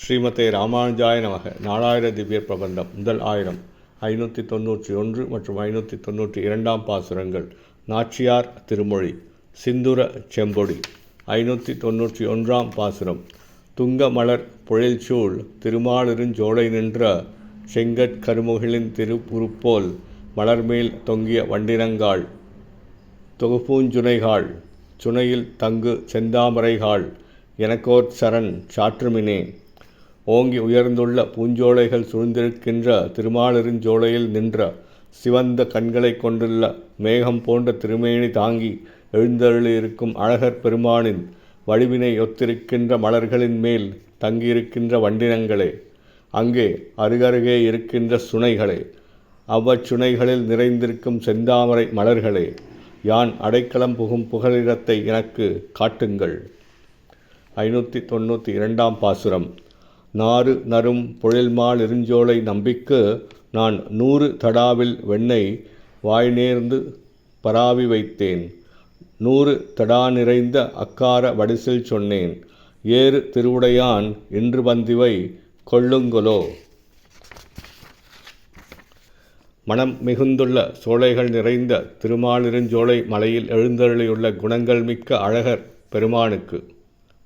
ஸ்ரீமதே ராமானுஜாய நமக. நாலாயிர திவ்ய பிரபந்தம் முதல் ஆயிரம் 591 மற்றும் 592 பாசுரங்கள். நாச்சியார் திருமொழி. சிந்துர செம்பொடி. 591 பாசுரம். துங்க மலர் பொழில்சூழ் திருமாலிருஞ்சோலை நின்ற செங்கற் கருமுகிலின் திருப்புருப்போல் மலர்மேல் தொங்கிய வண்டினங்காள் தொகுப்பூஞ்சுனைகாள் சுனையில் தங்கு செந்தாமரைகாள் எனக்கோர் சரண் சாற்றுமினே. ஓங்கி உயர்ந்துள்ள பூஞ்சோலைகள் சூழ்ந்திருக்கின்ற திருமாலிருஞ்சோலையில் நின்ற சிவந்த கண்களை கொண்டுள்ள மேகம் போன்ற திருமேனி தாங்கி எழுந்தருளியிருக்கும் அழகர் பெருமானின் வடிவினை ஒத்திருக்கின்ற மலர்களின் மேல் தங்கியிருக்கின்ற வண்டினங்களே, அங்கே அருகருகே இருக்கின்ற சுனைகளே, அவ்வச்சுனைகளில் நிறைந்திருக்கும் செந்தாமரை மலர்களே, யான் அடைக்கலம் புகும் புகலிடத்தை எனக்கு காட்டுங்கள். 592 பாசுரம். நாறு நரும் பொழில்மால் இருஞ்சோலை நம்பிக்கு நான் 100 தடாவில் வெண்ணெய் வாய்நேர்ந்து பராவி வைத்தேன். 100 தடா நிறைந்த அக்கார வடிசில் சொன்னேன். ஏறு திருவுடையான் இன்று வந்திவை கொள்ளுங்கொலோ. மனம் மிகுந்துள்ள சோலைகள் நிறைந்த திருமாலிருஞ்சோலை மலையில் எழுந்தருளியுள்ள குணங்கள் மிக்க அழகர் பெருமானுக்கு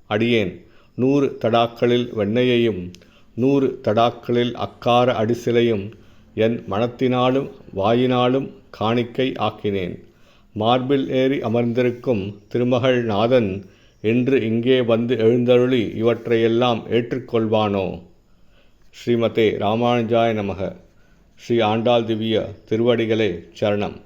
அடியேன் 100 தடாக்களில் வெண்ணெயையும் 100 தடாக்களில் அக்கார அடிசிலையும் என் மனத்தினாலும் வாயினாலும் காணிக்கை ஆக்கினேன். மார்பில் ஏறி அமர்ந்திருக்கும் திருமகள் நாதன் என்று இங்கே வந்து எழுந்தருளி இவற்றையெல்லாம் ஏற்றுக்கொள்வானோ? ஸ்ரீமதே ராமானுஜாய நமக. ஸ்ரீ ஆண்டாள் திவ்ய திருவடிகளே சரணம்.